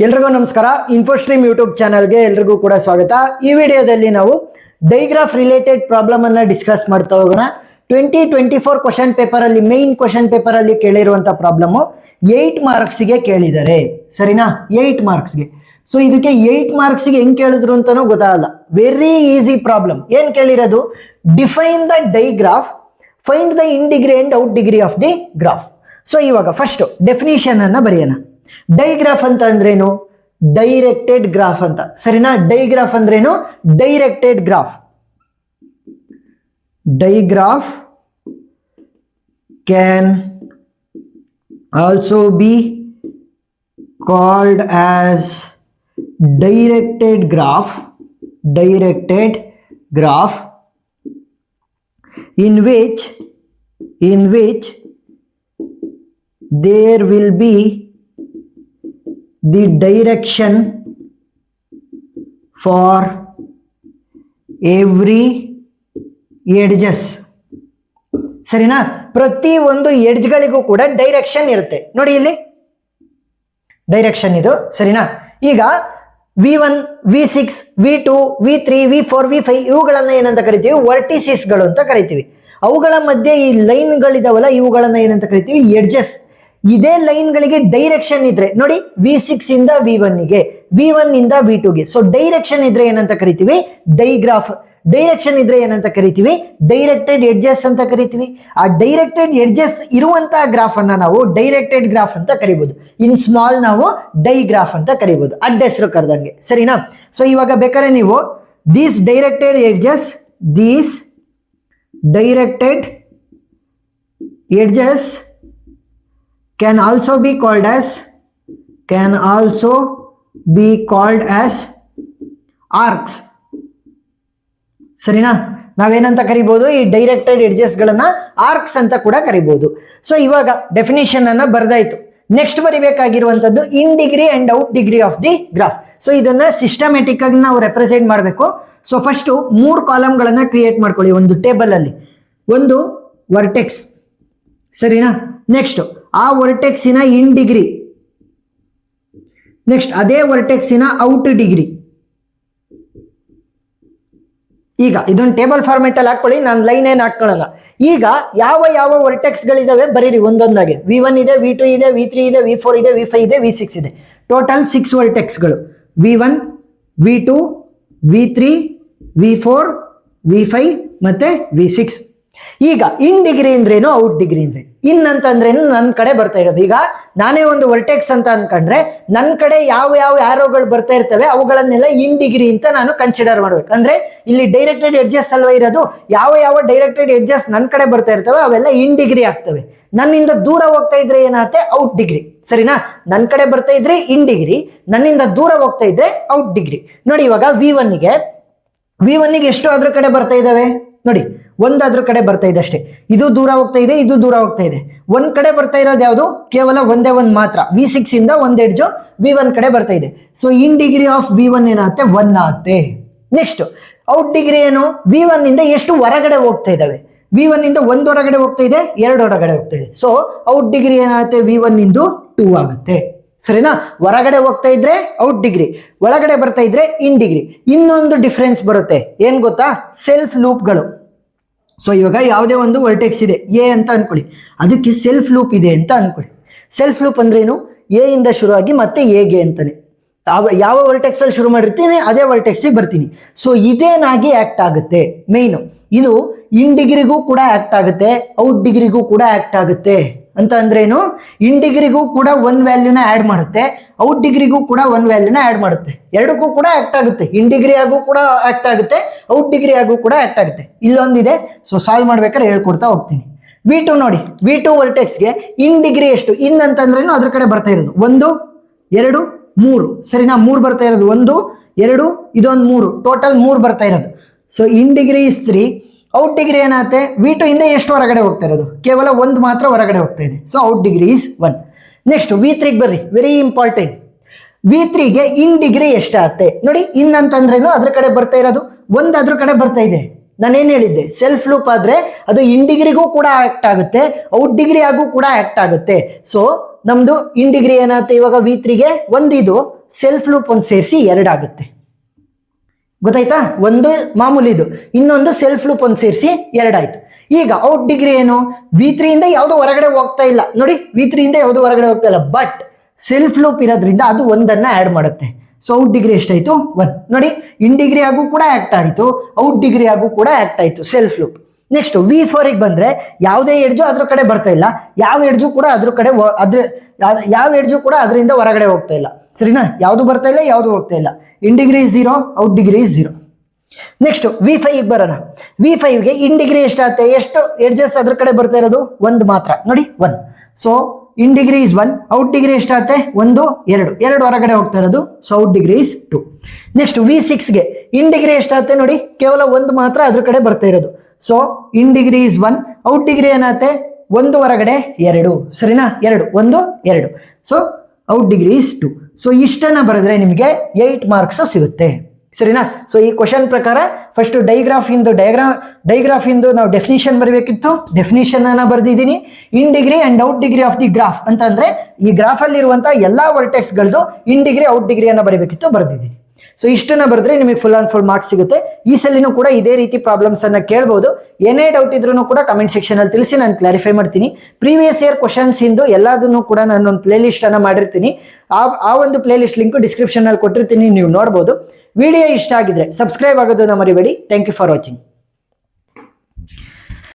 ಎಲ್ರಿಗೂ ನಮಸ್ಕಾರ. ಇನ್ಫೋಸ್ಟ್ರೀಮ್ ಯೂಟ್ಯೂಬ್ ಚಾನಲ್ಗೆ ಎಲ್ರಿಗೂ ಕೂಡ ಸ್ವಾಗತ. ಈ ವಿಡಿಯೋದಲ್ಲಿ ನಾವು ಡೈಗ್ರಾಫ್ ರಿಲೇಟೆಡ್ ಪ್ರಾಬ್ಲಮ್ ಅನ್ನ ಡಿಸ್ಕಸ್ ಮಾಡ್ತಾ ಹೋಗೋಣ. 2024 ಕ್ವಶನ್ ಪೇಪರ್ ಅಲ್ಲಿ ಮೇನ್ ಕ್ವಶನ್ ಪೇಪರ್ ಅಲ್ಲಿ ಕೇಳಿರುವಂತ ಪ್ರಾಬ್ಲಮ್ 8 ಮಾರ್ಕ್ಸ್ಗೆ ಕೇಳಿದ್ದಾರೆ. ಸರಿನಾ? 8 ಮಾರ್ಕ್ಸ್ಗೆ. ಸೊ ಇದಕ್ಕೆ 8 ಮಾರ್ಕ್ಸ್ಗೆ ಹೆಂಗ್ ಕೇಳಿದ್ರು ಅಂತಾನೂ ಗೊತ್ತಾಗಲ್ಲ. Very easy problem. ಏನ್ ಕೇಳಿರೋದು? Define the digraph, find the in degree and out degree of the graph. So ಇವಾಗ ಫಸ್ಟ್ ಡೆಫಿನಿಷನ್ ಅನ್ನ ಬರೆಯೋಣ. ಡೈಗ್ರಾಫ್ ಅಂತ ಅಂದ್ರೇನು? ಡೈರೆಕ್ಟೆಡ್ ಗ್ರಾಫ್ ಅಂತ. ಸರಿನಾ? ಡೈಗ್ರಾಫ್ ಅಂದ್ರೇನು? Directed graph. Digraph can also be called as directed graph. Directed graph in which there will be the direction for every edges. ಸರಿನಾ? ಪ್ರತಿ ಒಂದು ಎಡ್ಜ್ಗಳಿಗೂ ಕೂಡ ಡೈರೆಕ್ಷನ್ ಇರುತ್ತೆ. ನೋಡಿ ಇಲ್ಲಿ ಡೈರೆಕ್ಷನ್ ಇದು. ಸರಿನಾ? ಈಗ V1, V6, V2, V3, V4, V5 ಇವುಗಳನ್ನ ಏನಂತ ಕರಿತೀವಿ? ವರ್ಟಿಸಿಸ್ಗಳು ಅಂತ ಕರಿತೀವಿ. ಅವುಗಳ ಮಧ್ಯೆ ಈ ಲೈನ್ಗಳಿದಾವಲ್ಲ, ಇವುಗಳನ್ನ ಏನಂತ ಕರಿತೀವಿ? ಎಡ್ಜಸ್. ಇದೇ ಲೈನ್ಗಳಿಗೆ ಡೈರೆಕ್ಷನ್ ಇದ್ರೆ ನೋಡಿ, V6 ಇಂದ V1 ಗೆ, V1 ಇಂದ V2 ಗೆ. ಸೊ ಡೈರೆಕ್ಷನ್ ಇದ್ರೆ ಏನಂತ ಕರಿತೀವಿ? ಡೈಗ್ರಾಫ್. ಡೈರೆಕ್ಷನ್ ಇದ್ರೆ ಏನಂತ ಕರಿತೀವಿ? ಡೈರೆಕ್ಟೆಡ್ ಎಡ್ಜಸ್ ಅಂತ ಕರಿತೀವಿ. ಆ ಡೈರೆಕ್ಟೆಡ್ ಎಡ್ಜಸ್ ಇರುವಂತಹ ಗ್ರಾಫ್ ಅನ್ನ ನಾವು ಡೈರೆಕ್ಟೆಡ್ ಗ್ರಾಫ್ ಅಂತ ಕರಿಬಹುದು. ಇನ್ ಸ್ಮಾಲ್ ನಾವು ಡೈಗ್ರಾಫ್ ಅಂತ ಕರಿಬಹುದು, ಅಡ್ಡ ಹೆಸರು ಕರೆದಂಗೆ. ಸರಿನಾ? ಸೊ ಇವಾಗ ಬೇಕಾದ್ರೆ ನೀವು these directed edges, these directed edges can also be called as arcs. ಸರಿನಾ? ನಾವೇನಂತ ಕರಿಬಹುದು? ಈ ಡೈರೆಕ್ಟೆಡ್ ಎಡ್ಜಸ್ ಗಳನ್ನ ಆರ್ಕ್ಸ್ ಅಂತ ಕೂಡ ಕರಿಬಹುದು. ಸೊ ಇವಾಗ ಡೆಫಿನಿಷನ್ ಅನ್ನ ಬರ್ದಾಯ್ತು. ನೆಕ್ಸ್ಟ್ ಬರಿಬೇಕಾಗಿರುವಂತದ್ದು in degree and out degree of the graph. So ಇದನ್ನ ಸಿಸ್ಟಮ್ಯಾಟಿಕ್ ಆಗಿ ನಾವು ರೆಪ್ರೆಸೆಂಟ್ ಮಾಡಬೇಕು. ಸೊ ಫಸ್ಟ್ 3 ಕಾಲಮ್ಗಳನ್ನ ಕ್ರಿಯೇಟ್ ಮಾಡ್ಕೊಳ್ಳಿ ಒಂದು ಟೇಬಲ್ ಅಲ್ಲಿ. ಒಂದು ವರ್ಟೆಕ್ಸ್. ಸರಿನಾ? ನೆಕ್ಸ್ಟ್ ಆ ವರ್ಟೆಕ್ಸಿನ ಇನ್ ಡಿಗ್ರಿ, ನೆಕ್ಸ್ಟ್ ಅದೇ ವರ್ಟೆಕ್ಸಿನ ಔಟ್ ಡಿಗ್ರಿ. ಈಗ ಇದೊಂದು ಟೇಬಲ್ ಫಾರ್ಮೆಟ್ ಅಲ್ಲಿ ಹಾಕೊಳ್ಳಿ, ನಾನು ಲೈನ್ ಏನ್ ಹಾಕೊಳ್ಳಲ್ಲ. ಈಗ ಯಾವ ಯಾವ ವರ್ಟೆಕ್ಸ್ ಗಳಿದಾವೆ ಬರೀರಿ ಒಂದೊಂದಾಗಿ. V1 ಇದೆ, V2 ಇದೆ, V3 ಇದೆ, V4 ಇದೆ, V5 ಇದೆ, V6 ಇದೆ. Total 6 ವರ್ಟೆಕ್ಸ್ಗಳು. V1, V2, V3, V4, V5 ಮತ್ತೆ V6. ಈಗ ಇನ್ ಡಿಗ್ರಿ ಅಂದ್ರೇನು, ಔಟ್ ಡಿಗ್ರಿ ಅಂದ್ರೆ? ಇನ್ ಅಂತ ಅಂದ್ರೇನು? ನನ್ನ ಕಡೆ ಬರ್ತಾ ಇರೋದು. ಈಗ ನಾನೇ ಒಂದು ವರ್ಟೆಕ್ಸ್ ಅಂತ ಅನ್ಕೊಂಡ್ರೆ ನನ್ನ ಕಡೆ ಯಾವ ಯಾವ ಆರೋಗಳು ಬರ್ತಾ ಇರ್ತವೆ ಅವುಗಳನ್ನೆಲ್ಲ ಇನ್ ಡಿಗ್ರಿ ಅಂತ ನಾನು ಕನ್ಸಿಡರ್ ಮಾಡ್ಬೇಕು. ಅಂದ್ರೆ ಇಲ್ಲಿ ಡೈರೆಕ್ಟೆಡ್ ಎಡ್ಜಸ್ ಅಲ್ವಾ ಇರೋದು, ಯಾವ ಯಾವ ಡೈರೆಕ್ಟೆಡ್ ಎಡ್ಜಸ್ ನನ್ನ ಕಡೆ ಬರ್ತಾ ಇರ್ತವೆ ಅವೆಲ್ಲ ಇನ್ ಡಿಗ್ರಿ ಆಗ್ತವೆ. ನನ್ನಿಂದ ದೂರ ಹೋಗ್ತಾ ಇದ್ರೆ ಏನಾಗುತ್ತೆ? Out degree. ಸರಿನಾ? ನನ್ನ ಕಡೆ ಬರ್ತಾ ಇದ್ರೆ ಇನ್ ಡಿಗ್ರಿ, ನನ್ನಿಂದ ದೂರ ಹೋಗ್ತಾ ಇದ್ರೆ ಔಟ್ ಡಿಗ್ರಿ. ನೋಡಿ ಇವಾಗ V1 ಗೆ ಎಷ್ಟು ಅದ್ರ ಕಡೆ ಬರ್ತಾ ಇದಾವೆ ನೋಡಿ, ಒಂದಾದ್ರ ಕಡೆ ಬರ್ತಾ ಇದೆ ಅಷ್ಟೇ. ಇದು ದೂರ ಹೋಗ್ತಾ ಇದೆ, ಇದು ದೂರ ಹೋಗ್ತಾ ಇದೆ. ಒಂದ್ ಕಡೆ ಬರ್ತಾ ಇರೋದು ಯಾವುದು? ಕೇವಲ ಒಂದೇ ಒಂದ್ ಮಾತ್ರ. V6 ಇಂದ ಒಂದ್ ಎಡ್ಜು V1 ಕಡೆ ಬರ್ತಾ ಇದೆ. So in degree of V1 ಏನಾಗುತ್ತೆ? 1 ಆಗುತ್ತೆ. ನೆಕ್ಸ್ಟ್ ಔಟ್ ಡಿಗ್ರಿ ಏನು? V1 ಇಂದ ಎಷ್ಟು ಹೊರಗಡೆ ಹೋಗ್ತಾ ಇದಾವೆ? V1 ಇಂದ 1 ಹೊರಗಡೆ ಹೋಗ್ತಾ ಇದೆ, 2 ಹೊರಗಡೆ ಹೋಗ್ತಾ ಇದೆ. ಸೊ ಔಟ್ ಡಿಗ್ರಿ ಏನಾಗುತ್ತೆ? V1 ಇಂದು 2 ಆಗುತ್ತೆ. ಸರಿನಾ? ಹೊರಗಡೆ ಹೋಗ್ತಾ ಇದ್ರೆ ಔಟ್ ಡಿಗ್ರಿ, ಒಳಗಡೆ ಬರ್ತಾ ಇದ್ರೆ ಇನ್ ಡಿಗ್ರಿ. ಇನ್ನೊಂದು ಡಿಫ್ರೆನ್ಸ್ ಬರುತ್ತೆ, ಏನ್ ಗೊತ್ತಾ? ಸೆಲ್ಫ್ ಲೂಪ್ಗಳು. ಸೊ ಇವಾಗ ಯಾವುದೇ ಒಂದು ವರ್ಟೆಕ್ಸ್ ಇದೆ ಎ ಅಂತ ಅನ್ಕೊಳ್ಳಿ, ಅದಕ್ಕೆ ಸೆಲ್ಫ್ ಲೂಪ್ ಇದೆ ಅಂತ ಅನ್ಕೊಳ್ಳಿ. ಸೆಲ್ಫ್ ಲೂಪ್ ಅಂದ್ರೇನು? ಎ ಇಂದ ಶುರುವಾಗಿ ಮತ್ತೆ ಎಗೆ ಅಂತಾನೆ. ಯಾವ ವರ್ಟೆಕ್ಸ್ ಅಲ್ಲಿ ಶುರು ಮಾಡಿರ್ತೀನಿ ಅದೇ ವರ್ಟೆಕ್ಸ್ ಬರ್ತೀನಿ. ಸೊ ಇದೇನಾಗಿ ಆಕ್ಟ್ ಆಗುತ್ತೆ ಮೇಯ್ನು. ಇದು ಇನ್ ಡಿಗ್ರಿಗೂ ಕೂಡ ಆಕ್ಟ್ ಆಗುತ್ತೆ, ಔಟ್ ಡಿಗ್ರಿಗೂ ಕೂಡ ಆಕ್ಟ್ ಆಗುತ್ತೆ. ಅಂತ ಅಂದ್ರೇನು? ಇನ್ ಡಿಗ್ರಿಗೂ ಕೂಡ 1 ವ್ಯಾಲ್ಯೂನ ಆಡ್ ಮಾಡುತ್ತೆ, ಔಟ್ ಡಿಗ್ರಿಗೂ ಕೂಡ 1 ವ್ಯಾಲ್ಯೂನ ಆಡ್ ಮಾಡುತ್ತೆ. ಎರಡಕ್ಕೂ ಕೂಡ ಆಕ್ಟ್ ಆಗುತ್ತೆ. ಇನ್ ಡಿಗ್ರಿ ಆಗು ಕೂಡ ಆಕ್ಟ್ ಆಗುತ್ತೆ, ಔಟ್ ಡಿಗ್ರಿ ಆಗು ಕೂಡ ಆಕ್ಟ್ ಆಗುತ್ತೆ. ಇಲ್ಲೊಂದಿದೆ, ಸೊ ಸಾಲ್ವ್ ಮಾಡ್ಬೇಕಾದ್ರೆ ಹೇಳ್ಕೊಡ್ತಾ ಹೋಗ್ತೀನಿ. V2 ನೋಡಿ, V2 ವರ್ಟೆಕ್ಸ್ಗೆ ಇನ್ ಡಿಗ್ರಿ ಎಷ್ಟು? ಇನ್ ಅಂತಂದ್ರೇನು ಅದ್ರ ಕಡೆ ಬರ್ತಾ ಇರೋದು 1, 2, 3. ಸರಿನಾ? 3 ಬರ್ತಾ ಇರೋದು. 1, 2, ಇದೊಂದು 3, ಟೋಟಲ್ 3 ಬರ್ತಾ ಇರೋದು. So in degree is 3. Out degree ಏನಾಗುತ್ತೆ? V2 ಇಂದ ಎಷ್ಟು ಹೊರಗಡೆ ಹೋಗ್ತಾ ಇರೋದು? ಕೇವಲ 1 ಮಾತ್ರ ಹೊರಗಡೆ ಹೋಗ್ತಾ ಇದೆ. So out degree is 1. Next V3 ಬರ್ರಿ, ವೆರಿ ಇಂಪಾರ್ಟೆಂಟ್. V3ಗೆ ಇನ್ ಡಿಗ್ರಿ ಎಷ್ಟಾಗುತ್ತೆ ನೋಡಿ. ಇನ್ ಅಂತಂದ್ರೇನು ಅದ್ರ ಕಡೆ ಬರ್ತಾ ಇರೋದು 1 ಅದ್ರ ಕಡೆ ಬರ್ತಾ ಇದೆ. ನಾನೇನು ಹೇಳಿದ್ದೆ, ಸೆಲ್ಫ್ ಲೂಪ್ ಆದ್ರೆ ಅದು ಇನ್ ಡಿಗ್ರಿಗೂ ಕೂಡ ಆಕ್ಟ್ ಆಗುತ್ತೆ, ಔಟ್ ಡಿಗ್ರಿ ಆಗು ಕೂಡ ಆಕ್ಟ್ ಆಗುತ್ತೆ. ಸೊ ನಮ್ದು ಇನ್ ಡಿಗ್ರಿ ಏನಾಗುತ್ತೆ ಇವಾಗ V3 ಗೆ 1 ಇದು, ಸೆಲ್ಫ್ ಲೂಪ್ ಒಂದು ಸೇರಿಸಿ 2 ಆಗುತ್ತೆ. ಗೊತ್ತಾಯ್ತಾ? ಒಂದು ಮಾಮೂಲಿದು, ಇನ್ನೊಂದು ಸೆಲ್ಫ್ ಲೂಪ್ ಒಂದು ಸೇರಿಸಿ 2 ಆಯ್ತು. ಈಗ ಔಟ್ ಡಿಗ್ರಿ ಏನು? V3 ಇಂದ ಯಾವುದು ಹೊರಗಡೆ ಹೋಗ್ತಾ ಇಲ್ಲ ನೋಡಿ, V3 ಇಂದ ಯಾವುದು ಹೊರಗಡೆ ಹೋಗ್ತಾ ಇಲ್ಲ, ಬಟ್ ಸೆಲ್ಫ್ ಲೂಪ್ ಇರೋದ್ರಿಂದ ಅದು ಒಂದನ್ನ ಆಡ್ ಮಾಡುತ್ತೆ. ಸೊ ಔಟ್ ಡಿಗ್ರಿ ಎಷ್ಟಾಯ್ತು? 1. ನೋಡಿ, ಇನ್ ಡಿಗ್ರಿ ಆಗು ಕೂಡ ಆಕ್ಟ್ ಆಯಿತು, ಔಟ್ ಡಿಗ್ರಿ ಆಗು ಕೂಡ ಆಕ್ಟ್ ಆಯಿತು ಸೆಲ್ಫ್ ಲೂಪ್. ನೆಕ್ಸ್ಟ್ V4 ಗೆ ಬಂದ್ರೆ ಯಾವುದೇ ಎಡ್ಜು ಅದ್ರ ಕಡೆ ಬರ್ತಾ ಇಲ್ಲ, ಯಾವ ಎಡ್ಜು ಕೂಡ ಅದ್ರ ಕಡೆ ಯಾವ ಎಡ್ಜು ಕೂಡ ಅದರಿಂದ ಹೊರಗಡೆ ಹೋಗ್ತಾ ಇಲ್ಲ. ಸರಿನಾ? ಯಾವುದು ಬರ್ತಾ ಇಲ್ಲ, ಯಾವುದು ಹೋಗ್ತಾ ಇಲ್ಲ. ಇನ್ degree is 0, out degree is 0. Next V5 ಬರೋಣ. V5 ಗೆ ಇನ್ ಡಿಗ್ರಿ ಎಷ್ಟಾಗುತ್ತೆ? ಎಷ್ಟು ಎಡ್ಜಸ್ ಅದ್ರ ಕಡೆ ಬರ್ತಾ ಇರೋದು? 1 ಮಾತ್ರ ನೋಡಿ, 1. So in degree is 1, out degree ಎಷ್ಟಾಗುತ್ತೆ? 1, 2 ಹೊರಗಡೆ ಹೋಗ್ತಾ ಇರೋದು. So out degree is 2. Next V6 ಗೆ ಇನ್ ಡಿಗ್ರಿ ಎಷ್ಟಾಗುತ್ತೆ ನೋಡಿ, ಕೇವಲ 1 ಮಾತ್ರ ಅದ್ರ ಕಡೆ ಬರ್ತಾ ಇರೋದು. So in degree is 1, out degree ಏನಾಗುತ್ತೆ? 1 ಹೊರಗಡೆ 2. ಸರಿನಾ? 2, 1, 2. So out degree is 2. So ಇಷ್ಟನ್ನ ಬರೆದ್ರೆ ನಿಮಗೆ 8 ಮಾರ್ಕ್ಸ್ ಸಿಗುತ್ತೆ. ಸರಿನಾ? ಸೊ ಈ ಕ್ವಶನ್ ಪ್ರಕಾರ ಫಸ್ಟ್ ಡೈಗ್ರಾಫ್ ಇಂದು ನಾವು ಡೆಫಿನಿಷನ್ ಬರಬೇಕಿತ್ತು, ಡೆಫಿನಿಷನ್ ಅನ್ನ ಬರೆದಿದ್ದೀನಿ. In degree and out degree of the graph ಅಂತಂದ್ರೆ ಈ ಗ್ರಾಫ್ ಅಲ್ಲಿ ಇರುವಂತಹ ಎಲ್ಲಾ ವರ್ಟೆಕ್ಸ್ ಗಳದ್ದು ಇನ್ ಡಿಗ್ರಿ ಔಟ್ ಡಿಗ್ರಿ ಅನ್ನ ಬರಬೇಕಿತ್ತು, ಬರೆದಿದ್ದೀನಿ. ಸೊ ಇಷ್ಟನ್ನ ಬರೆದ್ರೆ ನಿಮಗೆ ಫುಲ್ ಅಂಡ್ ಫುಲ್ ಮಾರ್ಕ್ಸ್ ಸಿಗುತ್ತೆ. ಈ ಸಲಿನೂ ಕೂಡ ಇದೇ ರೀತಿ ಪ್ರಾಬ್ಲಮ್ಸ್ ಅನ್ನ ಕೇಳಬಹುದು. ಏನೇ ಡೌಟ್ ಇದ್ರೂ ಕೂಡ ಕಮೆಂಟ್ ಸೆಕ್ಷನ್ ಅಲ್ಲಿ ತಿಳಿಸಿ, ನಾನು ಕ್ಲಾರಿಫೈ ಮಾಡ್ತೀನಿ. ಪ್ರೀವಿಯಸ್ ಇಯರ್ ಕ್ವಶನ್ಸ್ ಇಂದು ಎಲ್ಲದನ್ನು ಕೂಡ ನಾನು ಒಂದು ಪ್ಲೇ ಲಿಸ್ಟ್ ಅನ್ನ ಮಾಡಿರ್ತೀನಿ. ಆ ಒಂದು ಪ್ಲೇ ಲಿಸ್ಟ್ ಲಿಂಕ್ ಡಿಸ್ಕ್ರಿಪ್ಷನ್ ಅಲ್ಲಿ ಕೊಟ್ಟಿರ್ತೀನಿ, ನೀವು ನೋಡಬಹುದು. ವಿಡಿಯೋ ಇಷ್ಟ ಆಗಿದ್ರೆ ಸಬ್ಸ್ಕ್ರೈಬ್ ಆಗೋದನ್ನ ಮರಿಬೇಡಿ. Thank you for watching.